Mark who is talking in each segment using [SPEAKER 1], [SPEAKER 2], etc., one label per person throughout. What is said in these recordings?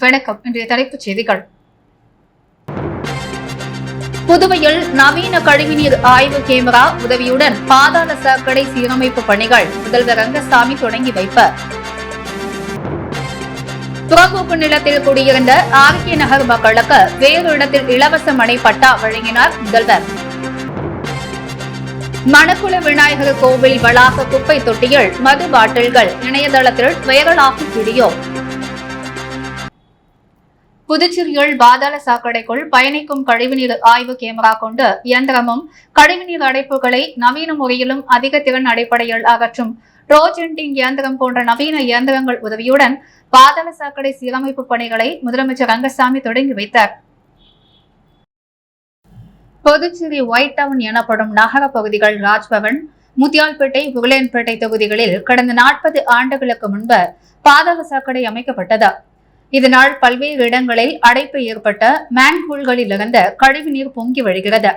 [SPEAKER 1] வணக்கம். இன்றைய தலைப்புச் செய்திகள். புதுவையில் நவீன கழிவுநீர் ஆய்வு கேமரா உதவியுடன் பாதாள சாக்கடை சீரமைப்பு பணிகள் முதல்வர் ரங்கசாமி தொடங்கி வைப்பார். புறம்போக்கு நிலத்தில் குடியிருந்த ஆர்கே நகர் மக்களுக்கு வேறு இடத்தில் இலவச மனை பட்டா வழங்கினார் முதல்வர். மணக்குள விநாயகர் கோவில் வளாக குப்பை தொட்டியில் மது பாட்டில்கள் இணையதளத்தில் வைரலாகி வீடியோ. புதுச்சேரியில் பாதாள சாக்கடைக்குள் பயணிக்கும் கழிவுநீர் ஆய்வு கேமரா கொண்டு இயந்திரமும் கழிவுநீர் அடைப்புகளை நவீன முறையிலும் அதிக திறன் அடிப்படையில் அகற்றும் ட்ரோஜென்டிங் இயந்திரம் போன்ற நவீன இயந்திரங்கள் உதவியுடன் பாதாள சாக்கடை சீரமைப்பு பணிகளை முதலமைச்சர் ரங்கசாமி தொடங்கி வைத்தார். புதுச்சேரி ஒயிட் டவுன் எனப்படும் நகர பகுதிகள் ராஜ்பவன், முத்தியால்பேட்டை, உருளையன்பேட்டை தொகுதிகளில் கடந்த 40 ஆண்டுகளுக்கு முன்பு பாதாள சாக்கடை அமைக்கப்பட்டது. இதனால் பல்வேறு இடங்களில் அடைப்பு ஏற்பட்ட மேன்ஹோல்களில் இருந்து கழிவுநீர் பொங்கி வழிகிறது.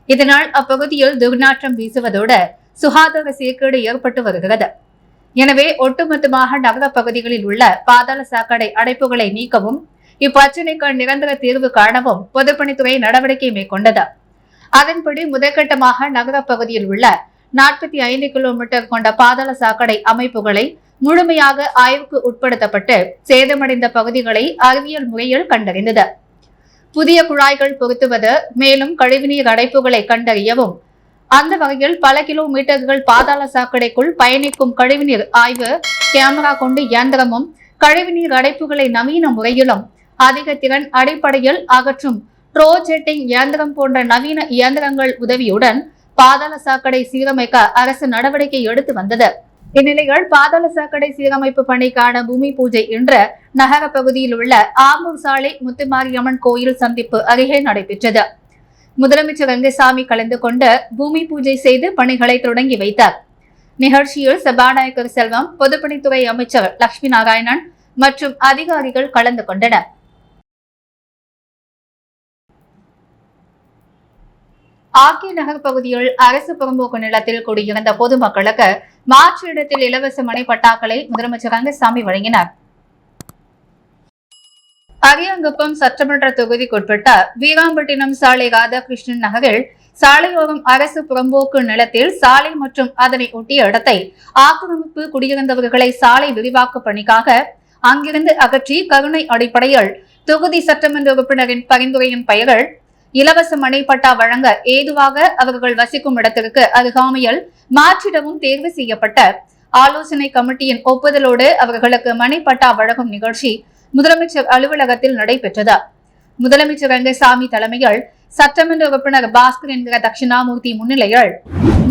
[SPEAKER 1] இதனால் அப்பகுதியில் துர்நாற்றம் வீசுவதோடு சுகாதார சீர்கேடு ஏற்பட்டு வருகிறது. எனவே ஒட்டுமொத்தமாக நகர பகுதிகளில் உள்ள பாதாள சாக்கடை அடைப்புகளை நீக்கவும் இப்பிரச்சினைக்கு நிரந்தர தீர்வு காணவும் பொதுப்பணித்துறை நடவடிக்கை மேற்கொண்டது. அதன்படி முதற்கட்டமாக நகர பகுதியில் உள்ள 45 கிலோமீட்டர் கொண்ட பாதாள சாக்கடை அமைப்புகளை முழுமையாக ஆய்வுக்கு உட்படுத்தப்பட்டு சேதமடைந்த பகுதிகளை அறிவியல் முறையில் கண்டறிந்தது. புதிய குழாய்கள் பொருத்துவது, மேலும் கழிவுநீர் அடைப்புகளை கண்டறியவும், அந்த வகையில் பல கிலோமீட்டர்கள் பாதாள சாக்கடைக்குள் பயணிக்கும் கழிவுநீர் ஆய்வு கேமரா கொண்டு இயந்திரமும் கழிவுநீர் அடைப்புகளை நவீன முறையிலும் அதிக திறன் அடிப்படையில் அகற்றும் ட்ரோஜெட்டிங் இயந்திரம் போன்ற நவீன இயந்திரங்கள் உதவியுடன் பாதாள சாக்கடை சீரமைக்க அரசு நடவடிக்கை எடுத்து வந்தது. இந்நிலையில் பாதாள சாக்கடை சீரமைப்பு பணிக்கான பூமி பூஜை இன்று நகர பகுதியில் உள்ள ஆம்பூர் சாலை முத்துமாரியம்மன் கோயில் சந்திப்பு அருகே நடைபெற்றது. முதலமைச்சர் ரங்கசாமி கலந்து கொண்டு பூமி பூஜை செய்து பணிகளை தொடங்கி வைத்தார். நிகழ்ச்சியில் சபாநாயகர் செல்வம், பொதுப்பணித்துறை அமைச்சர் லட்சுமி நாராயணன் மற்றும் அதிகாரிகள் கலந்து கொண்டனர். ஆர்கே நகர் பகுதியில் அரசு புறம்போக்கு நிலத்தில் குடியிருந்த பொதுமக்களுக்கு மாற்று இடத்தில் இலவச மனை பட்டாக்களை முதலமைச்சர் ரங்கசாமி வழங்கினார். அரியாங்குப்பம் சட்டமன்ற தொகுதிக்குட்பட்ட வீராம்பட்டினம் சாலை ராதாகிருஷ்ணன் நகரில் சாலையோரம் அரசு புறம்போக்கு நிலத்தில் சாலை மற்றும் அதனை ஒட்டிய இடத்தை ஆக்கிரமிப்பு குடியிருந்தவர்களை சாலை விரிவாக்க பணிக்காக அங்கிருந்து அகற்றி கருணை அடிப்படையில் தொகுதி சட்டமன்ற உறுப்பினரின் பரிந்துரையின் பெயர்கள் இலவச மனை பட்டா வழங்க ஏதுவாக அவர்கள் வசிக்கும் இடத்திற்கு அருகாமையில் மாற்றிடமும் தேர்வு செய்யப்பட்ட ஆலோசனை கமிட்டியின் ஒப்புதலோடு அவர்களுக்கு மனை பட்டா வழங்கும் நிகழ்ச்சி முதலமைச்சர் அலுவலகத்தில் நடைபெற்றது. முதலமைச்சர் ரங்கசாமி தலைமையில் சட்டமன்ற உறுப்பினர் பாஸ்கர் என்கிற தட்சிணாமூர்த்தி முன்னிலையில்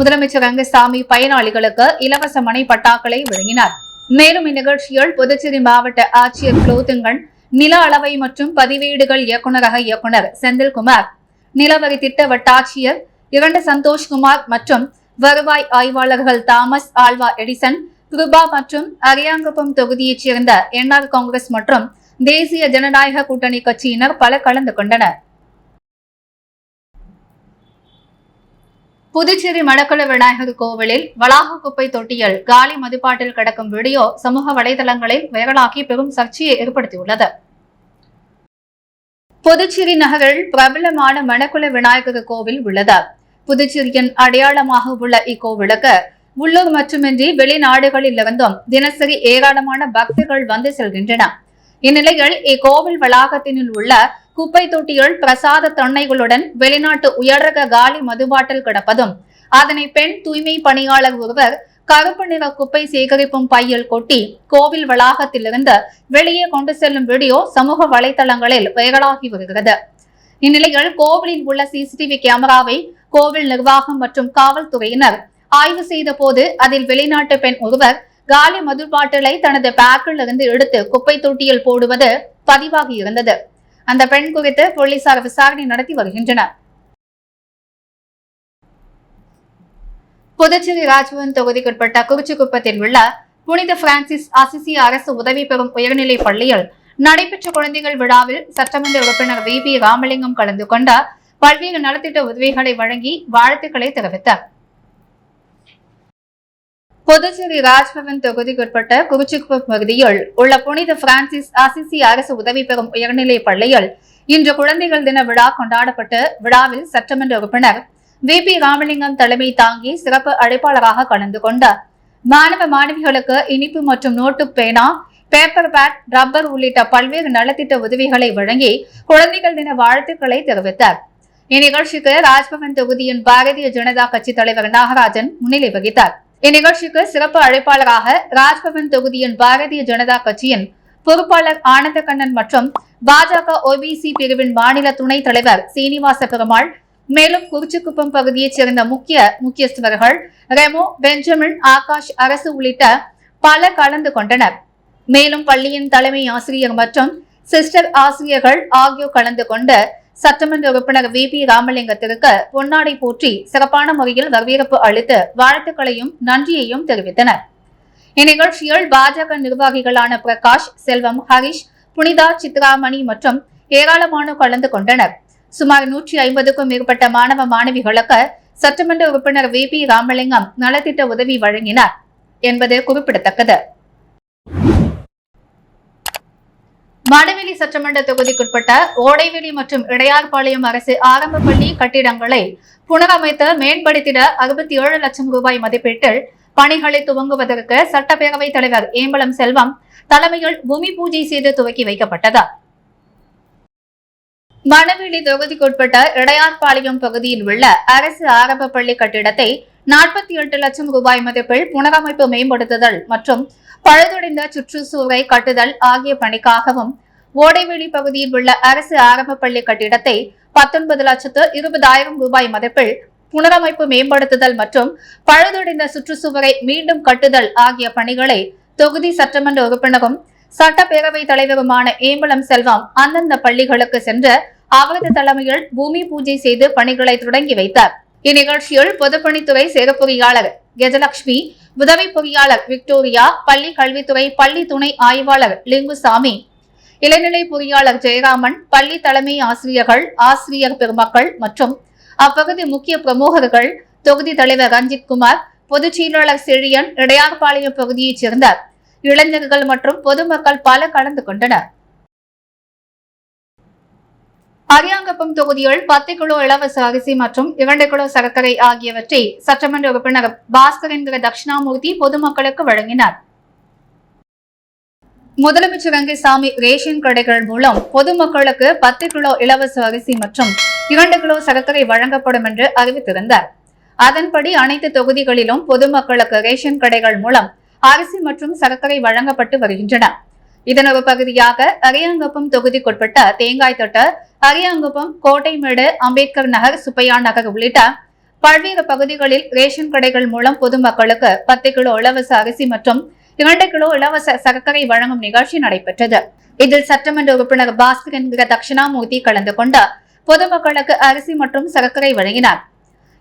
[SPEAKER 1] முதலமைச்சர் ரங்கசாமி பயனாளிகளுக்கு இலவச மனை பட்டாக்களை வழங்கினார். மேலும் இந்நிகழ்ச்சியில் புதுச்சேரி மாவட்ட ஆட்சியர் குலோத்துங்கன், நில அளவை மற்றும் பதிவேடுகள் இயக்குநரக இயக்குநர் செந்தில்குமார், நிலவரி திட்ட வட்டாட்சியர் 2 சந்தோஷ்குமார் மற்றும் வருவாய் ஆய்வாளர்கள் தாமஸ் ஆல்வா எடிசன், கிருபா மற்றும் அரியாங்குப்பம் தொகுதியைச் சேர்ந்த என்ஆர் காங்கிரஸ் மற்றும் தேசிய ஜனநாயக கூட்டணி கட்சியினர் பலர் கலந்து கொண்டனர். புதுச்சேரி மணக்குள விநாயகர் கோவிலில் வளாக குப்பை தொட்டியில் காலி மதுபாட்டில் கிடக்கும் வீடியோ சமூக வலைதளங்களில் வைரலாகி பெரும் சர்ச்சையை ஏற்படுத்தியுள்ளது. புதுச்சேரி நகரில் பிரபலமான மணக்குள விநாயகர் கோவில் உள்ளது. புதுச்சேரியின் அடையாளமாக உள்ள இக்கோவிலுக்கு உள்ளூர் மட்டுமின்றி வெளிநாடுகளில் இருந்தும் தினசரி ஏராளமான பக்தர்கள் வந்து செல்கின்றனர். இந்நிலையில் இக்கோவில் வளாகத்தினுள் உள்ள குப்பை தொட்டியில் பிரசாத தொன்னைகளுடன் வெளிநாட்டு உயர்ரக காலி மதுபாட்டில் கிடப்பதும், அதனை பெண் தூய்மை பணியாளர் ஒருவர் கருப்பு நிற குப்பை சேகரிப்பும் பையில் கொட்டி கோவில் வளாகத்திலிருந்து வெளியே கொண்டு செல்லும் வீடியோ சமூக வலைதளங்களில் வைரலாகி வருகிறது. இந்நிலையில் கோவிலில் உள்ள சிசிடிவி கேமராவை கோவில் நிர்வாகம் மற்றும் காவல்துறையினர் ஆய்வு செய்த போது அதில் வெளிநாட்டு பெண் ஒருவர் காலி மது பாட்டிலை தனது பேக்கில் இருந்து எடுத்து குப்பை தொட்டியில் போடுவது பதிவாகி இருந்தது. அந்த பெண் குறித்து போலீசார் விசாரணை நடத்தி வருகின்றனர். புதுச்சேரி ராஜ்பவன் தொகுதிக்குட்பட்ட குறிச்சிக்குப்பத்தில் உள்ள புனித பிரான்சிஸ் அசிசி அரசு உதவி பெறும் உயர்நிலைப் பள்ளியில் நடைபெற்ற குழந்தைகள் விழாவில் சட்டமன்ற உறுப்பினர் VP ராமலிங்கம் கலந்து கொண்ட பல்வேறு நலத்திட்ட உதவிகளை வழங்கி வாழ்த்துக்களை தெரிவித்தார். புதுச்சேரி ராஜ்பவன் தொகுதிக்குட்பட்ட குறிச்சிக்குப்பம் பகுதியில் உள்ள புனித பிரான்சிஸ் அசிசி அரசு உதவி பெறும் உயர்நிலைப் பள்ளியில் இன்று குழந்தைகள் தின விழா கொண்டாடப்பட்டு விழாவில் சட்டமன்ற உறுப்பினர் VP ராமலிங்கம் தலைமை தாங்கி சிறப்பு அழைப்பாளராக கலந்து கொண்டார். மாணவ மாணவிகளுக்கு இனிப்பு மற்றும் நோட்டு பேனா, பேப்பர் பேட், ரப்பர் உள்ளிட்ட பல்வேறு நலத்திட்ட உதவிகளை வழங்கி குழந்தைகள் தின வாழ்த்துக்களை தெரிவித்தார். இந்நிகழ்ச்சிக்கு ராஜ்பவன் தொகுதியின் பாரதிய ஜனதா கட்சி தலைவர் நாகராஜன் முன்னிலை வகித்தார். இந்நிகழ்ச்சிக்கு சிறப்பு அழைப்பாளராக ராஜ்பவன் தொகுதியின் பாரதிய ஜனதா கட்சியின் பொறுப்பாளர் ஆனந்தகண்ணன் மற்றும் பாஜக OBC பிரிவின் மாநில துணைத் தலைவர் சீனிவாச பெருமாள், மேலும் குறிச்சிக்குப்பம் பகுதியைச் சேர்ந்த முக்கியஸ்தர்கள் ரெமோ, பெஞ்சமின், ஆகாஷ், அரசு உள்ளிட்ட பலர் கலந்து கொண்டனர். மேலும் பள்ளியின் தலைமை ஆசிரியர் மற்றும் சிஸ்டர் ஆசிரியர்கள் ஆகியோர் கலந்து கொண்டு சட்டமன்ற உறுப்பினர் VP ராமலிங்கத்திற்கு பொன்னாடை போற்றி சிறப்பான முறையில் வரவேற்பு அளித்து வாழ்த்துக்களையும் நன்றியையும் தெரிவித்தனர். இந்நிகழ்ச்சியில் பாஜக நிர்வாகிகளான பிரகாஷ், செல்வம், ஹரிஷ், புனிதா, சித்ராமணி மற்றும் ஏராளமானோர் கலந்து கொண்டனர். சுமார் 150க்கும் மேற்பட்ட மாணவ மாணவிகளுக்கு சட்டமன்ற உறுப்பினர் VP ராமலிங்கம் நலத்திட்ட உதவி வழங்கினார் என்பது குறிப்பிடத்தக்கது. மடவெளி சட்டமன்ற தொகுதிக்குட்பட்ட ஓடைவெளி மற்றும் இடையார்பாளையம் அரசு ஆரம்ப பள்ளி கட்டிடங்களை புனரமைத்து மேம்படுத்திட 67 லட்சம் ரூபாய் மதிப்பீட்டில் பணிகளை துவங்குவதற்கு சட்டப்பேரவைத் தலைவர் ஏம்பலம் செல்வம் தலைமையில் பூமி பூஜை செய்து துவக்கி வைக்கப்பட்டது. மணவெளி தொகுதிக்குட்பட்ட இடையார்பாளையம் பகுதியில் உள்ள அரசு ஆரம்ப பள்ளி கட்டிடத்தை 48 லட்சம் ரூபாய் மதிப்பில் புனரமைப்பு, மேம்படுத்துதல் மற்றும் பழுதடைந்த சுற்றுச்சூழலை கட்டுதல் ஆகிய பணிக்காகவும், ஓடைவெளி பகுதியில் உள்ள அரசு ஆரம்ப பள்ளி கட்டிடத்தை 19,20,000 ரூபாய் மதிப்பில் புனரமைப்பு, மேம்படுத்துதல் மற்றும் பழுதடைந்த சுற்றுச்சுவரை மீண்டும் கட்டுதல் ஆகிய பணிகளை தொகுதி சட்டமன்ற உறுப்பினரும் சட்டப்பேரவைத் தலைவருமான ஏம்பலம் செல்வம் அந்தந்த பள்ளிகளுக்கு சென்று அவரது தலைமையில் பூமி பூஜை செய்து பணிகளை தொடங்கி வைத்தார். இந்நிகழ்ச்சியில் பொதுப்பணித்துறை செயற்பொறியாளர் கஜலட்சுமி, உதவி பொறியாளர் விக்டோரியா, பள்ளி கல்வித்துறை பள்ளி துணை ஆய்வாளர் லிங்குசாமி, இளநிலை பொறியாளர் ஜெயராமன், பள்ளி தலைமை ஆசிரியர்கள், ஆசிரியர் பெருமக்கள் மற்றும் அப்பகுதி முக்கிய பிரமுகர்கள், தொகுதி தலைவர் ரஞ்சித் குமார், பொதுச் செயலாளர் செழியன், இடையார்பாளையம் பகுதியைச் சேர்ந்த இளைஞர்கள் மற்றும் பொதுமக்கள் பல கலந்து கொண்டனர். அரியாங்குப்பம் தொகுதியில் 10 கிலோ இலவச அரிசி மற்றும் 2 கிலோ சர்க்கரை ஆகியவற்றை சட்டமன்ற உறுப்பினர் பாஸ்கர் என்கிற தட்சிணாமூர்த்தி பொதுமக்களுக்கு வழங்கினார். முதலமைச்சர் ரங்கசாமி ரேஷன் கடைகள் மூலம் பொதுமக்களுக்கு 10 கிலோ இலவச அரிசி மற்றும் 2 கிலோ சர்க்கரை வழங்கப்படும் என்று அறிவித்திருந்தார். அதன்படி அனைத்து தொகுதிகளிலும் பொதுமக்களுக்கு ரேஷன் கடைகள் மூலம் அரிசி மற்றும் சர்க்கரை வழங்கப்பட்டு வருகின்றன. இதன் ஒரு பகுதியாக அரியாங்குப்பம் தொகுதிக்குட்பட்ட தேங்காய்தோட்ட, அரியாங்குப்பம், கோட்டைமேடு, அம்பேத்கர் நகர், சுப்பையா நகர் உள்ளிட்ட பல்வேறு பகுதிகளில் ரேஷன் கடைகள் மூலம் பொதுமக்களுக்கு 10 கிலோ இலவச அரிசி மற்றும் 2 கிலோ இலவச சர்க்கரை வழங்கும் நிகழ்ச்சி நடைபெற்றது. இதில் சட்டமன்ற உறுப்பினர் பாஸ்கர் என்கிற தட்சிணாமூர்த்தி கலந்து கொண்டு பொதுமக்களுக்கு அரிசி மற்றும் சர்க்கரை வழங்கினார்.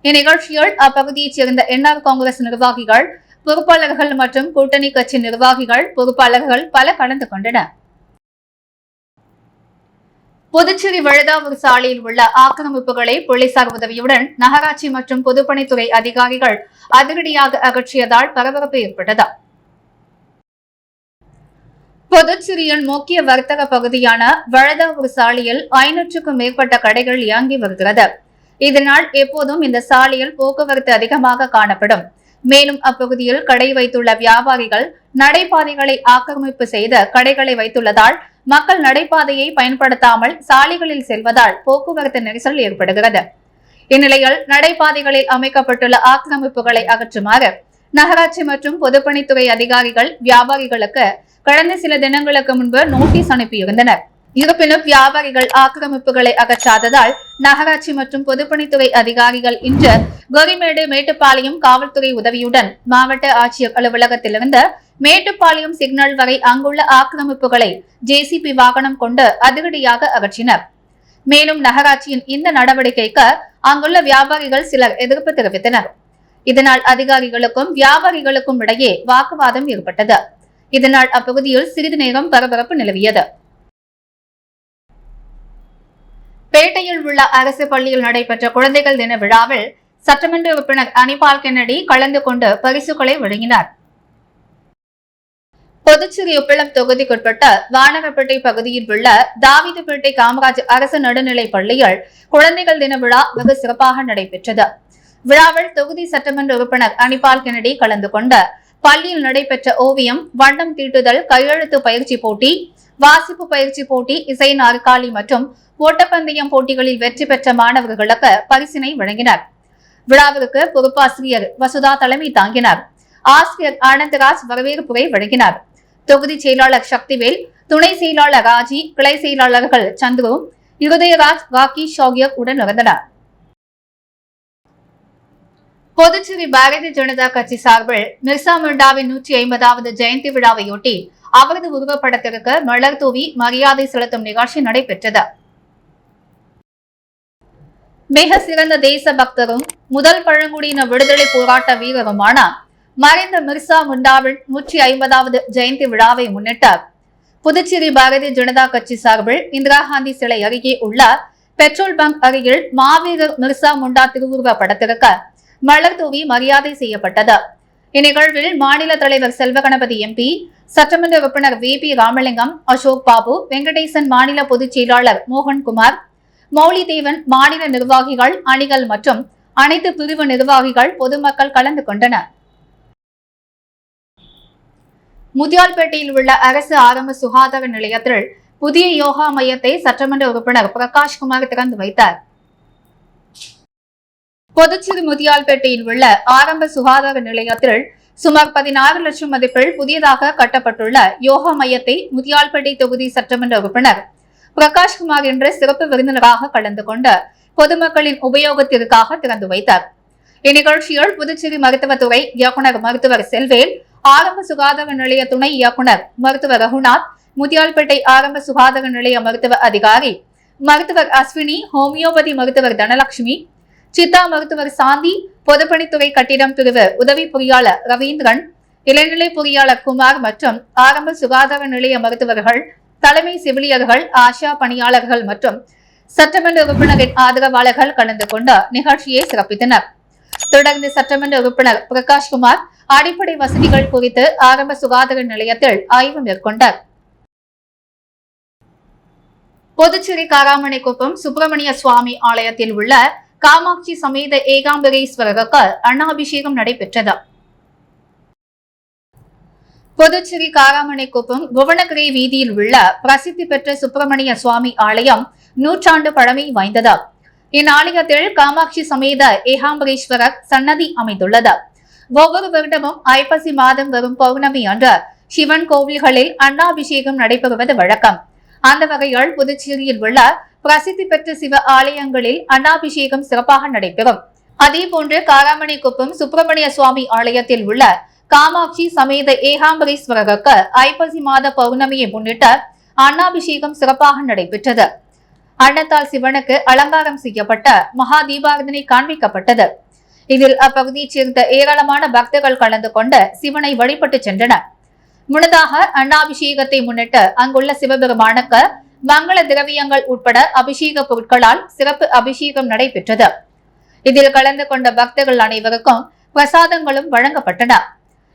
[SPEAKER 1] இந்நிகழ்ச்சியில் அப்பகுதியைச் சேர்ந்த NR காங்கிரஸ் நிர்வாகிகள், பொறுப்பாளர்கள் மற்றும் கூட்டணி கட்சி நிர்வாகிகள், பொறுப்பாளர்கள் பல கலந்து கொண்டனர். புதுச்சேரி வழுதாவூர் சாலையில் உள்ள ஆக்கிரமிப்புகளை போலீசார் உதவியுடன் நகராட்சி மற்றும் பொதுப்பணித்துறை அதிகாரிகள் அதிரடியாக அகற்றியதால் பரபரப்பு ஏற்பட்டது. புதுச்சேரியின் முக்கிய வர்த்தக பகுதியான வழுதாவூர் சாலையில் 500க்கும் மேற்பட்ட கடைகள் இயங்கி வருகிறது. இதனால் எப்போதும் இந்த சாலையில் போக்குவரத்து அதிகமாக காணப்படும். மேலும் அப்பகுதியில் கடை வைத்துள்ள வியாபாரிகள் நடைபாதைகளை ஆக்கிரமிப்பு செய்து கடைகளை வைத்துள்ளதால் மக்கள் நடைபாதையை பயன்படுத்தாமல் சாலைகளில் செல்வதால் போக்குவரத்து நெரிசல் ஏற்படுகிறது. இந்நிலையில் நடைபாதைகளில் அமைக்கப்பட்டுள்ள ஆக்கிரமிப்புகளை அகற்றுமாறு நகராட்சி மற்றும் பொதுப்பணித்துறை அதிகாரிகள் வியாபாரிகளுக்கு கடந்த சில தினங்களுக்கு முன்பு நோட்டீஸ் அனுப்பியிருந்தனர். இருப்பினும் வியாபாரிகள் ஆக்கிரமிப்புகளை அகற்றாததால் நகராட்சி மற்றும் பொதுப்பணித்துறை அதிகாரிகள் இன்று கோரிமேடு மேட்டுப்பாளையம் காவல்துறை உதவியுடன் மாவட்ட ஆட்சியர் அலுவலகத்திலிருந்து மேட்டுப்பாளையம் சிக்னல் வரை அங்குள்ள ஆக்கிரமிப்புகளை JCB வாகனம் கொண்டு அதிரடியாக அகற்றினர். மேலும் நகராட்சியின் இந்த நடவடிக்கைக்கு அங்குள்ள வியாபாரிகள் சிலர் எதிர்ப்பு தெரிவித்தனர். இதனால் அதிகாரிகளுக்கும் வியாபாரிகளுக்கும் இடையே வாக்குவாதம் ஏற்பட்டது. இதனால் அப்பகுதியில் சிறிது நேரம் பரபரப்பு நிலவியது. பேட்டையில் உள்ள அரசு பள்ளியில் நடைபெற்ற குழந்தைகள் தின விழாவில் சட்டமன்ற உறுப்பினர் அனிபால் கென்னடி கலந்து கொண்டு பரிசுகளை வழங்கினார். புதுச்சேரி உப்பளம் தொகுதிக்குட்பட்ட வானகப்பேட்டை பகுதியில் உள்ள தாவிதப்பேட்டை காமராஜ் அரசு நடுநிலைப் பள்ளியில் குழந்தைகள் தின விழா வெகு சிறப்பாக நடைபெற்றது. விழாவில் தொகுதி சட்டமன்ற உறுப்பினர் அனிபால் கென்னடி கலந்து கொண்ட பள்ளியில் நடைபெற்ற ஓவியம், வண்ணம் தீட்டுதல், கையெழுத்து பயிற்சி போட்டி, வாசிப்பு பயிற்சி போட்டி, இசை நாற்காலி மற்றும் ஓட்டப்பந்தயம் போட்டிகளில் வெற்றி பெற்ற மாணவர்களுக்கு பரிசினை வழங்கினார். விழாவிற்கு பொறுப்பாசிரியர் வசுதா தலைமை தாங்கினார். ஆசிரியர் ஆனந்தராஜ் வரவேற்புரை வழங்கினார். தொகுதி செயலாளர் சக்திவேல், துணை செயலாளர் ராஜி, கிளை செயலாளர்கள் சந்துரு, இருதயராஜ், ராகேஷ் ஆகியோர் உடன் இருந்தனர். புதுச்சேரி பாரதிய ஜனதா கட்சி சார்பில் மிர்சா முண்டாவின் 150வது ஜெயந்தி விழாவையொட்டி அவரது உருவப்படத்திற்கு மலர் தூவி மரியாதை செலுத்தும் நிகழ்ச்சி நடைபெற்றது. மிக சிறந்த தேச பக்தரும் முதல் பழங்குடியின விடுதலை போராட்ட வீரருமான மறைந்த மிர்சா முண்டாவின் 150வது ஜெயந்தி விழாவை முன்னிட்டு புதுச்சேரி பாரதிய ஜனதா கட்சி சார்பில் இந்திரா காந்தி சிலை அருகே உள்ள பெட்ரோல் பங்க் அருகில் மாவீரர் மிர்சா முண்டா திருவுருவ படத்திற்கு மலர் தூவி மரியாதை செய்யப்பட்டது. இந்நிகழ்வில் மாநில தலைவர் செல்வகணபதி எம்பி, சட்டமன்ற உறுப்பினர் VP ராமலிங்கம், அசோக் பாபு, வெங்கடேசன், மாநில பொதுச் செயலாளர் மோகன்குமார், மௌலிதேவன், மாநில நிர்வாகிகள், அணிகள் மற்றும் அனைத்து பிரிவு நிர்வாகிகள், பொதுமக்கள் கலந்து கொண்டனர். முத்தியால்பேட்டையில் உள்ள அரசு ஆரம்ப சுகாதார நிலையத்தில் புதிய யோகா மையத்தை சட்டமன்ற உறுப்பினர் பிரகாஷ்குமார் திறந்து வைத்தார். புதுச்சேரி முத்தியால்பேட்டையில் உள்ள ஆரம்ப சுகாதார நிலையத்தில் சுமார் 16 லட்சம் மதிப்பில் புதியதாக கட்டப்பட்டுள்ள யோகா மையத்தை முத்தியால்பேட்டை தொகுதி சட்டமன்ற உறுப்பினர் பிரகாஷ்குமார் என்ற சிறப்பு விருந்தினராக கலந்து கொண்டு பொதுமக்களின் உபயோகத்திற்காக திறந்து வைத்தார். இந்நிகழ்ச்சியில் புதுச்சேரி மருத்துவத்துறை இயக்குநர் மருத்துவர் செல்வேல், ஆரம்ப சுகாதார நிலைய துணை இயக்குநர் மருத்துவர் ரகுநாத், முத்தியால்பேட்டை ஆரம்ப சுகாதார நிலைய மருத்துவ அதிகாரி மருத்துவர் அஸ்வினி, ஹோமியோபதி மருத்துவர் தனலட்சுமி, சித்தா மருத்துவர் சாந்தி, பொதுப்பணித்துறை கட்டிடம் பிரிவு உதவி பொறியாளர் ரவீந்திரன், இளநிலை பொறியாளர் குமார் மற்றும் ஆரம்ப சுகாதார நிலைய மருத்துவர்கள், தலைமை செவிலியர்கள், ஆஷா பணியாளர்கள் மற்றும் சட்டமன்ற உறுப்பினரின் ஆதரவாளர்கள் கலந்து கொண்டு நிகழ்ச்சியை சிறப்பித்தனர். தொடர்ந்து சட்டமன்ற உறுப்பினர் பிரகாஷ்குமார் அடிப்படை வசதிகள் குறித்து ஆரம்ப சுகாதார நிலையத்தில் ஆய்வு மேற்கொண்டார். புதுச்சேரி காராமணிக்குப்பம் சுப்பிரமணிய சுவாமி ஆலயத்தில் உள்ள காமாட்சி சமேத ஏகாம்பரேஸ்வரருக்கு அன்னாபிஷேகம் நடைபெற்றது. புதுச்சேரி காராமணிக்குப்பம் புவனகிரி வீதியில் உள்ள பிரசித்தி பெற்ற சுப்பிரமணிய சுவாமி ஆலயம் 100 ஆண்டு பழமை வாய்ந்தது. இந்நாளையத்தில் காமாட்சி சமேத ஏகாம்பரேஸ்வரர் சன்னதி அமைந்துள்ளது. ஒவ்வொரு வருடமும் ஐப்பசி மாதம் வரும் பௌர்ணமி அன்று சிவன் கோவில்களில் அன்னாபிஷேகம் நடைபெறுவது வழக்கம். அந்த வகையில் புதுச்சேரியில் உள்ள பிரசித்தி பெற்ற சிவ ஆலயங்களில் அன்னாபிஷேகம் சிறப்பாக நடைபெறும். அதேபோன்று காராமணிக்குப்பம் சுப்பிரமணிய சுவாமி ஆலயத்தில் உள்ள காமாட்சி சமேத ஏகாம்பரேஸ்வரருக்கு ஐப்பசி மாத பௌர்ணமியை முன்னிட்டு அன்னாபிஷேகம் சிறப்பாக நடைபெற்றது. அன்னத்தால் சிவனுக்கு அலங்காரம் செய்யப்பட்ட மகா தீபாரதனை காண்பிக்கப்பட்டது. இதில் அப்பகுதியைச் சேர்ந்த ஏராளமான பக்தர்கள் கலந்து கொண்டு சிவனை வழிபட்டு சென்றனர். முன்னதாக அன்னாபிஷேகத்தை முன்னிட்டு அங்குள்ள சிவபெருமானுக்கு மங்கள திரவியங்கள் உட்பட அபிஷேக பொருட்களால் சிறப்பு அபிஷேகம் நடைபெற்றது. இதில் கலந்து கொண்ட பக்தர்கள் அனைவருக்கும் பிரசாதங்களும் வழங்கப்பட்டன.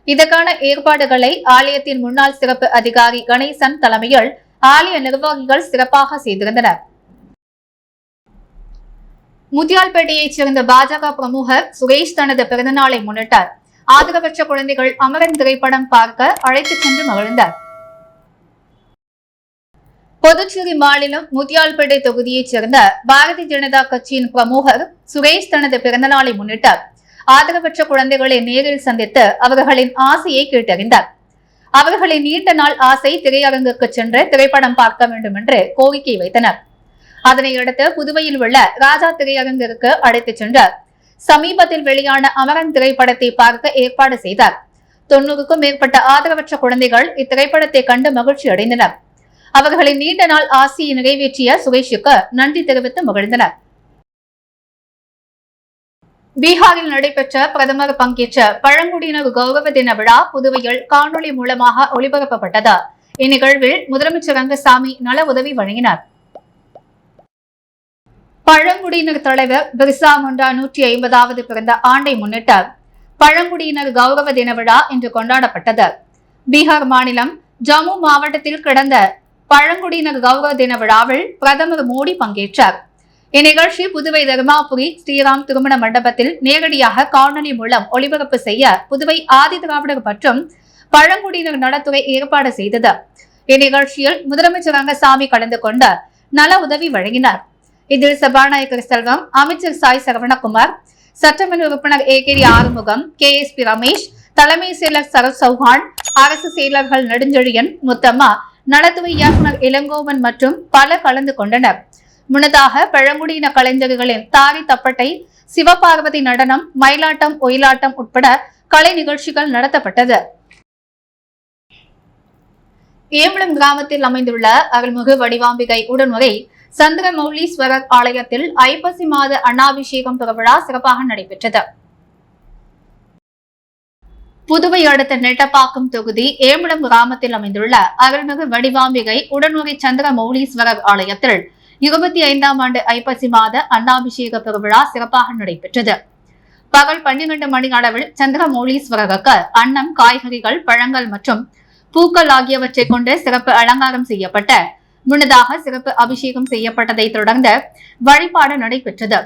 [SPEAKER 1] இதற்கான ஏற்பாடுகளை ஆலயத்தின் முன்னாள் சிறப்பு அதிகாரி கணேசன் தலைமையில் ஆலய நிர்வாகிகள் சிறப்பாக செய்திருந்தனர். முத்தியால்பேட்டையைச் சேர்ந்த பாஜக பிரமுகர் சுரேஷ் தனது பிறந்தநாளை முன்னிட்டார். ஆதரவற்ற குழந்தைகள் அமரன் திரைப்படம் பார்க்க அழைத்துச் சென்று மகிழ்ந்தார். புதுச்சேரி மாநிலம் முத்தியால்பேட்டை தொகுதியைச் சேர்ந்த பாரதிய ஜனதா கட்சியின் பிரமுகர் சுரேஷ் தனது பிறந்தநாளை முன்னிட்டார். ஆதரவற்ற குழந்தைகளை நேரில் சந்தித்து அவர்களின் ஆசையை கேட்டறிந்தார். அவர்களின் நீண்ட நாள் ஆசை திரையரங்குக்கு சென்று திரைப்படம் பார்க்க வேண்டும் என்று கோரிக்கை வைத்தனர். அதனையடுத்து புதுவையில் உள்ள ராஜா திரையரங்கிற்கு அழைத்துச் சென்றார். சமீபத்தில் வெளியான அமரன் திரைப்படத்தை பார்க்க ஏற்பாடு செய்தார். 90க்கும் மேற்பட்ட ஆதரவற்ற குழந்தைகள் இத்திரைப்படத்தை கண்டு மகிழ்ச்சி அடைந்தனர். அவர்களின் நீண்ட நாள் ஆசையை நிறைவேற்றிய சுரேஷுக்கு நன்றி தெரிவித்து மகிழ்ந்தனர். பீகாரில் நடைபெற்ற பிரதமர் பங்கேற்ற பழங்குடியினர் கௌரவ தின விழா புதுவையில் காணொலி மூலமாக ஒளிபரப்பப்பட்டது. இந்நிகழ்வில் முதலமைச்சர் ரங்கசாமி நல உதவி வழங்கினார். பழங்குடியினர் தலைவர் பிர்சா முண்டா 150வது பிறந்த ஆண்டை முன்னிட்டு பழங்குடியினர் கௌரவ தின விழா இன்று கொண்டாடப்பட்டது. பீகார் மாநிலம் ஜம்மு மாவட்டத்தில் கடந்த பழங்குடியினர் கௌரவ தின விழாவில் பிரதமர் மோடி பங்கேற்றார். இந்நிகழ்ச்சி புதுவை தர்மாபுரி ஸ்ரீராம் திருமண மண்டபத்தில் நேரடியாக காணொலி மூலம் ஒளிபரப்பு செய்ய புதுவை ஆதி திராவிடர் மற்றும் பழங்குடியினர் நலத்துறை ஏற்பாடு செய்தது. இந்நிகழ்ச்சியில் முதலமைச்சர் ரங்கசாமி கலந்து கொண்டு நல உதவி வழங்கினார். இதில் சபாநாயகர் செல்வம், அமைச்சர் சாய் சரவணகுமார், சட்டமன்ற உறுப்பினர் ஏகேடி ஆறுமுகம், KSP ரமேஷ், தலைமை செயலர் சரத் சௌஹான், அரசு செயலர்கள் நெடுஞ்செழியன், முத்தம்மா, நலத்துறை இயக்குநர் இளங்கோவன் மற்றும் பலர் கலந்து கொண்டனர். முன்னதாக பழங்குடியின கலைஞர்களின் தாரி தப்பட்டை, சிவபார்வதி நடனம், மயிலாட்டம், ஒயிலாட்டம் உட்பட கலை நிகழ்ச்சிகள் நடத்தப்பட்டது. ஏம்பலம் கிராமத்தில் அமைந்துள்ள அருள்மிகு வடிவாம்பிகை உடனுரை சந்திரமௌலீஸ்வரர் ஆலயத்தில் ஐப்பசி மாத அன்னாபிஷேகம் திருவிழா சிறப்பாக நடைபெற்றது. புதுவை அடுத்த நெட்டப்பாக்கம் தொகுதி ஏம்பலம் கிராமத்தில் அமைந்துள்ள அருள்மிகு வடிவாம்பிகை உடனுரை சந்திரமௌலீஸ்வரர் ஆலயத்தில் 25ஆம் ஆண்டு ஐப்பசி மாத அன்னாபிஷேக திருவிழா சிறப்பாக நடைபெற்றது. பகல் 12 மணி அளவில் சந்திரமௌலீஸ்வரருக்கு அன்னம், காய்கறிகள், பழங்கள் மற்றும் பூக்கள் ஆகியவற்றை கொண்டு சிறப்பு அலங்காரம் செய்யப்பட்ட முன்னதாக சிறப்பு அபிஷேகம் செய்யப்பட்டதை தொடர்ந்து வழிபாடு நடைபெற்றது.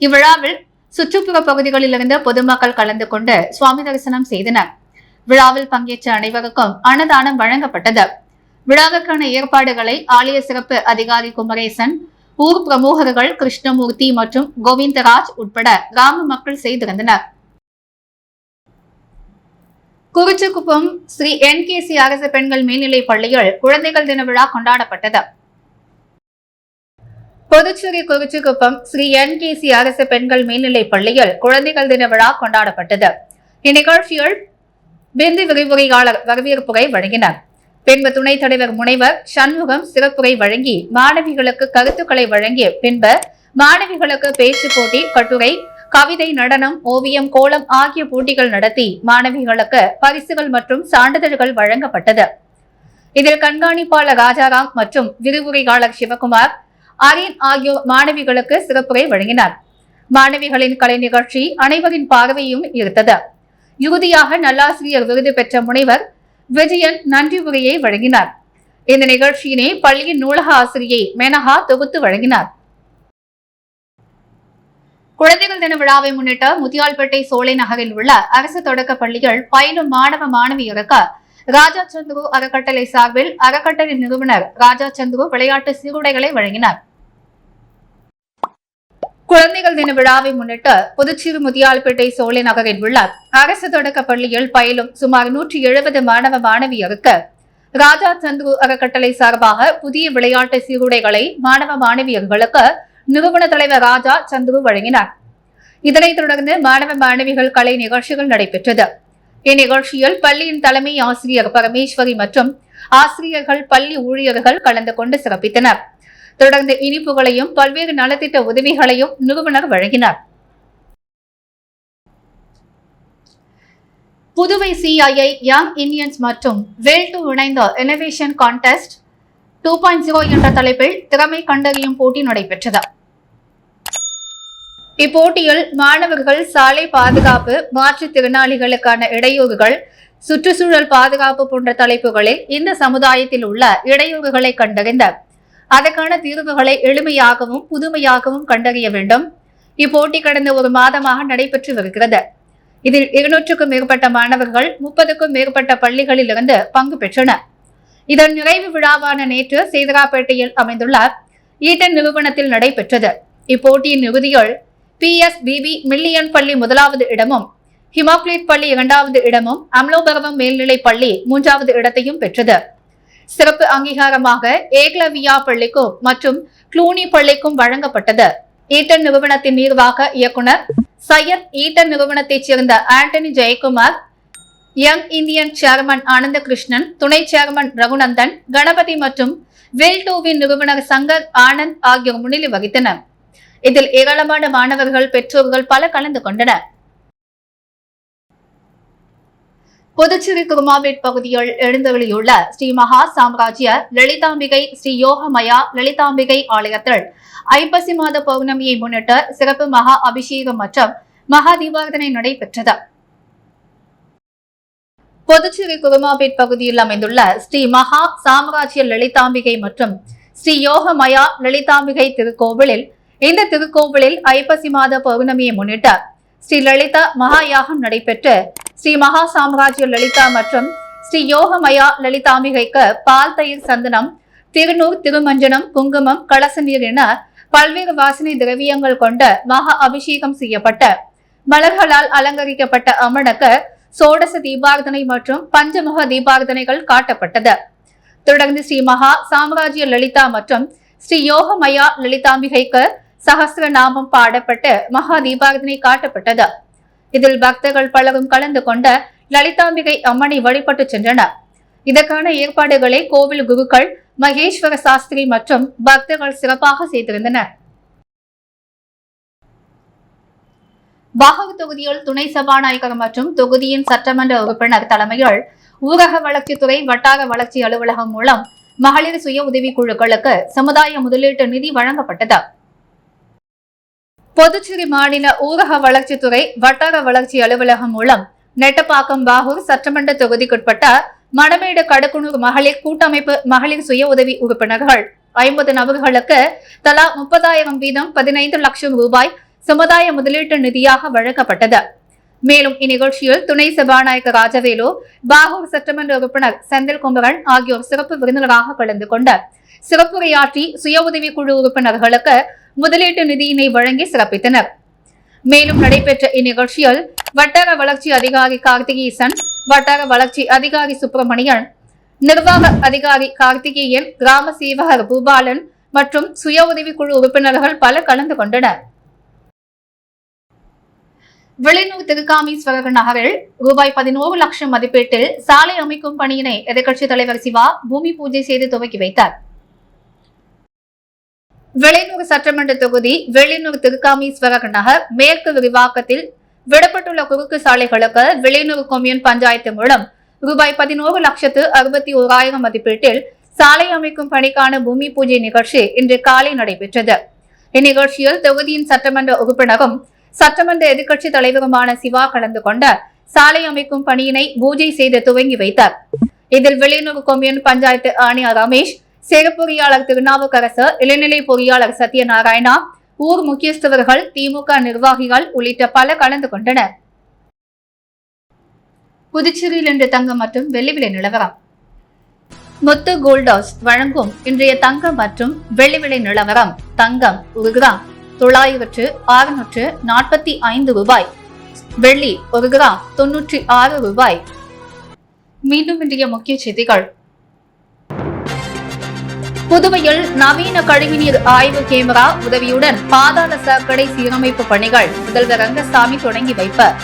[SPEAKER 1] இவ்விழாவில் சுற்றுப்புற பகுதிகளிலிருந்து பொதுமக்கள் கலந்து கொண்டு சுவாமி தரிசனம் செய்தனர். விழாவில் பங்கேற்ற அனைவருக்கும் அன்னதானம் வழங்கப்பட்டது. விழாவுக்கான ஏற்பாடுகளை ஆலய சிறப்பு அதிகாரி குமரேசன், ஊர் பிரமுகர்கள் கிருஷ்ணமூர்த்தி மற்றும் கோவிந்தராஜ் உட்பட கிராம மக்கள் செய்திருந்தனர். குறிச்சிக்குப்பம் ஸ்ரீ NKC அரசு பெண்கள் மேல்நிலைப் பள்ளியில் குழந்தைகள் தின விழா கொண்டாடப்பட்டது. புதுச்சேரி குறிச்சிக்குப்பம் ஸ்ரீ NKC அரசு பெண்கள் மேல்நிலைப் பள்ளியில் குழந்தைகள் தின விழா கொண்டாடப்பட்டது. இந்நிகழ்ச்சியில் பிந்தி விரிவுரையாளர் வரவேற்புரை வழங்கினார். பின்பு துணைத் தலைவர் முனைவர் சண்முகம் சிறப்புரை வழங்கி மாணவிகளுக்கு கருத்துக்களை வழங்கிய பின்பு மாணவிகளுக்கு பேச்சு போட்டி, கட்டுரை, கவிதை, நடனம், ஓவியம், கோலம் ஆகிய போட்டிகள் நடத்தி மாணவிகளுக்கு பரிசுகள் மற்றும் சான்றிதழ்கள் வழங்கப்பட்டது. இதில் கண்காணிப்பாளர் ராஜாராம் மற்றும் விரிவுரையாளர் சிவகுமார், அரியன் ஆகியோர் மாணவிகளுக்கு சிறப்புரை வழங்கினார். மாணவிகளின் கலை நிகழ்ச்சி அனைவரின் பார்வையும் ஈர்த்தது. இறுதியாக நல்லாசிரியர் விருது பெற்ற முனைவர் விஜயன் நன்றி உரையை வழங்கினார். இந்த நிகழ்ச்சியினை பள்ளியின் நூலக ஆசிரியை மேனகா தொகுத்து வழங்கினார். குழந்தைகள் தின விழாவை முன்னிட்டு முத்தியால்பேட்டை சோலை நகரில் உள்ள அரசு தொடக்க பள்ளிகள் பயிலும் மாணவ மாணவியருக்கு ராஜா சந்துரு அறக்கட்டளை சார்பில் அறக்கட்டளை நிறுவனர் ராஜா சந்துரு விளையாட்டு சீருடைகளை வழங்கினார். குழந்தைகள் தின விழாவை முன்னிட்டு புதுச்சேரி முத்தியால்பேட்டை சோலை நகரில் உள்ள அரசு தொடக்க பள்ளியில் பயிலும் சுமார் 170 மாணவ மாணவியருக்கு ராஜா சந்துரு அறக்கட்டளை சார்பாக புதிய விளையாட்டு சீருடைகளை மாணவ மாணவியர்களுக்கு நிறுவன தலைவர் ராஜா சந்துரு வழங்கினார். இதனைத் தொடர்ந்து மாணவ மாணவிகள் கலை நிகழ்ச்சிகள் நடைபெற்றது. இந்நிகழ்ச்சியில் பள்ளியின் தலைமை ஆசிரியர் பரமேஸ்வரி மற்றும் ஆசிரியர்கள், பள்ளி ஊழியர்கள் கலந்து கொண்டு சிறப்பித்தனர். தொடர்ந்து இனிப்புகளையும் பல்வேறு நலத்திட்ட உதவிகளையும் நிறுவனர் வழங்கினார். புதுவை CII யங் இந்தியன்ஸ் மற்றும் வேல் டு இணைந்த இனோவேஷன் கான்டெஸ்ட் 2.0 என்ற தலைப்பில் திறமை கண்டறியும் போட்டி நடைபெற்றது. இப்போட்டியில் மாணவர்கள் சாலை பாதுகாப்பு, மாற்றுத்திறனாளிகளுக்கான இடையூறுகள், சுற்றுச்சூழல் பாதுகாப்பு போன்ற தலைப்புகளில் இந்த சமுதாயத்தில் உள்ள இடையூறுகளை கண்டறிந்த அதற்கான தீர்வுகளை எளிமையாகவும் புதுமையாகவும் கண்டறிய வேண்டும். இப்போட்டி கடந்த ஒரு மாதமாக நடைபெற்று வருகிறது. இதில் 200க்கும் மேற்பட்ட மாணவர்கள் 30க்கும் மேற்பட்ட பள்ளிகளில் இருந்து பங்கு பெற்றனர். இதன் நிறைவு விழாவான நேற்று சேதராப்பேட்டையில் அமைந்துள்ள ஈட்டன் நிறுவனத்தில் நடைபெற்றது. இப்போட்டியின் இறுதியில் PSBB மில்லியன் பள்ளி 1வது இடமும், ஹிமாக்லிட் பள்ளி 2வது இடமும், அம்லோபரவம் மேல்நிலை பள்ளி 3வது இடத்தையும் பெற்றது. சிறப்பு அங்கீகாரமாக ஏக்லவியா பள்ளிக்கும் மற்றும் க்ளூனி பள்ளிக்கும் வழங்கப்பட்டது. ஈட்டன் நிறுவனத்தின் நிர்வாக இயக்குனர் சையத், ஈட்டன் நிறுவனத்தைச் சேர்ந்த Antony Jayakumar, young Indian chairman ஆனந்த கிருஷ்ணன், துணை சேர்மன் ரகுநந்தன், கணபதி மற்றும் வேல் டூவின் நிறுவனர் சங்கர் ஆனந்த் ஆகியோர் முன்னிலை வகித்தனர். இதில் ஏராளமான மாணவர்கள், பெற்றோர்கள் பல கலந்து கொண்டனர். புதுச்சேரி குருமாபேட் பகுதியில் எழுந்தருளியுள்ள ஸ்ரீ மகா சாம்ராஜ்ய லலிதாம்பிகை ஸ்ரீ யோகமயா லலிதாம்பிகை ஆலயத்தில் ஐப்பசி மாத பௌர்ணமியை முன்னிட்டு சிறப்பு மகா அபிஷேகம் மற்றும் மகா தீபாராதனை நடைபெற்றது. புதுச்சேரி குருமாபேட் பகுதியில் அமைந்துள்ள ஸ்ரீ மகா சாம்ராஜ்ய லலிதாம்பிகை மற்றும் ஸ்ரீ யோகமயா லலிதாம்பிகை திருக்கோவிலில் இந்த திருக்கோவிலில் ஐப்பசி மாத பௌர்ணமியை முன்னிட்டு ஸ்ரீ லலிதா மகா யாகம் நடைபெற்று ஸ்ரீ மகா சாம்ராஜ்ய லலிதா மற்றும் ஸ்ரீ யோகமயா லலிதாம்பிகைக்கு பால், தயிர், சந்தனம், திருநூர், திருமஞ்சனம், குங்குமம், கலச நீர் என பல்வேறு வாசனை திரவியங்கள் கொண்ட மகா அபிஷேகம் செய்யப்பட்ட மலர்களால் அலங்கரிக்கப்பட்ட அம்மனுக்கு சோடச தீபாராதனை மற்றும் பஞ்சமுக தீபாராதனைகள் காட்டப்பட்டது. தொடர்ந்து ஸ்ரீ மகா சாம்ராஜ்ய லலிதா மற்றும் ஸ்ரீ யோகமயா லலிதாம்பிகைக்கு சகஸ்ர நாமம் பாடப்பட்டு மகா தீபாராதனை காட்டப்பட்டது. இதில் பக்தர்கள் பலரும் கலந்து கொண்ட லலிதாம்பிகை அம்மனை வழிபட்டு சென்றனர். இதற்கான ஏற்பாடுகளை கோவில் குருக்கள் மகேஸ்வர சாஸ்திரி மற்றும் பக்தர்கள் சிறப்பாக செய்திருந்தனர். பாகூர் தொகுதியில் துணை சபாநாயகர் மற்றும் தொகுதியின் சட்டமன்ற உறுப்பினர் தலைமையில் ஊரக வளர்ச்சித்துறை வட்டார வளர்ச்சி அலுவலகம் மூலம் மகளிர் சுய உதவி குழுக்களுக்கு சமுதாய முதலீட்டு நிதி வழங்கப்பட்டது. புதுச்சேரி மாநில ஊரக வளர்ச்சித்துறை வட்டார வளர்ச்சி அலுவலகம் மூலம் நெட்டப்பாக்கம் பாகூர் சட்டமன்ற தொகுதிக்குட்பட்ட மணமேடு கடக்குனூர் மகளிர் கூட்டமைப்பு மகளிர் சுய உதவி உறுப்பினர்கள் 50 நபர்களுக்கு தலா 30,000 வீதம் 15 லட்சம் ரூபாய் சமுதாய முதலீட்டு நிதியாக வழங்கப்பட்டது. மேலும் இந்நிகழ்ச்சியில் துணை சபாநாயகர் ராஜவேலு, பாகூர் சட்டமன்ற உறுப்பினர் செந்தில் குமரன் ஆகியோர் சிறப்பு விருந்தினராக கலந்து கொண்ட சிறப்புரையாற்றி சுய உதவி குழு உறுப்பினர்களுக்கு முதலீட்டு நிதியினை வழங்கி சிறப்பித்தனர். மேலும் நடைபெற்ற இந்நிகழ்ச்சியில் வட்டார வளர்ச்சி அதிகாரி கார்த்திகேசன், வட்டார வளர்ச்சி அதிகாரி சுப்பிரமணியன், நிர்வாக அதிகாரி கார்த்திகேயன், கிராம சேவகர் பூபாலன் மற்றும் சுய உதவி குழு உறுப்பினர்கள் பலர் கலந்து கொண்டனர். வெளியூர் திருக்காமீஸ்வரர் நகரில் ரூபாய் 11 லட்சம் மதிப்பீட்டில் சாலை அமைக்கும் பணியினை எதிர்க்கட்சித் தலைவர் சிவா பூமி பூஜை செய்து துவக்கி வைத்தார். வெளியூர் சட்டமன்ற தொகுதி வெளியூர் திருக்காமீஸ்வரர் நகர் மேற்கு விரிவாக்கத்தில் விடப்பட்டுள்ள குறுக்கு சாலைகளுக்கு வெளியூர் கொம்யூன் பஞ்சாயத்து மூலம் ரூபாய் 11,61,000 மதிப்பீட்டில் சாலை அமைக்கும் பணிக்கான பூமி பூஜை நிகழ்ச்சி இன்று காலை நடைபெற்றது. இந்நிகழ்ச்சியில் தொகுதியின் சட்டமன்ற உறுப்பினரும் சட்டமன்ற எதிர்க்கட்சித் தலைவருமான சிவா கலந்து கொண்ட சாலை அமைக்கும் பணியினை பூஜை செய்து துவங்கி வைத்தார். இதில் வெளியூர் கொம்யூன் பஞ்சாயத்து ஆணையர் ரமேஷ், செயற்பொறியாளர் திருநாவுக்கரசு, இளநிலை பொறியாளர் சத்யநாராயணா, ஊர் முக்கியஸ்தவர்கள், திமுக நிர்வாகிகள் உள்ளிட்ட பல கலந்து கொண்டனர். புதுச்சேரியில் இன்று தங்கம் மற்றும் வெள்ளி விலை நிலவரம். முத்து கோல்ட் ஹவுஸ் வழங்கும் இன்றைய தங்கம் மற்றும் வெள்ளி விலை நிலவரம். தங்கம் 1 கிராம் 9,645 ரூபாய், வெள்ளி 1 கிராம் 96 ரூபாய். மீண்டும் இன்றைய முக்கிய செய்திகள். புதுவையில் நவீன கழிவுநீர் ஆய்வு கேமரா உதவியுடன் பாதாள சாக்கடை சீரமைப்பு பணிகள் முதல்வர் ரங்கசாமி தொடங்கி வைப்பார்.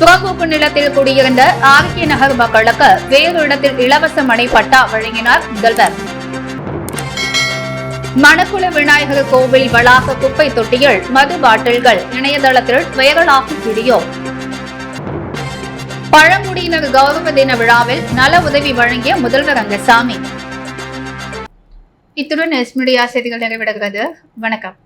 [SPEAKER 1] புறம்போக்கு நிலத்தில் குடியிருந்த ஆர்கே நகர் மக்களுக்கு வேறு இடத்தில் இலவச மனை பட்டா வழங்கினார் முதல்வர். மணக்குள விநாயகர் கோவில் வளாக குப்பை தொட்டியில் மது பாட்டில்கள் இணையதளத்தில் வைரலாகி வீடியோ. பழங்குடியினர் கௌரவ தின விழாவில் நல உதவி வழங்கிய முதல்வர் ரங்கசாமி. இத்துடன் எஸ் மீடியா செய்திகள் நிறைவடைகிறது. வணக்கம்.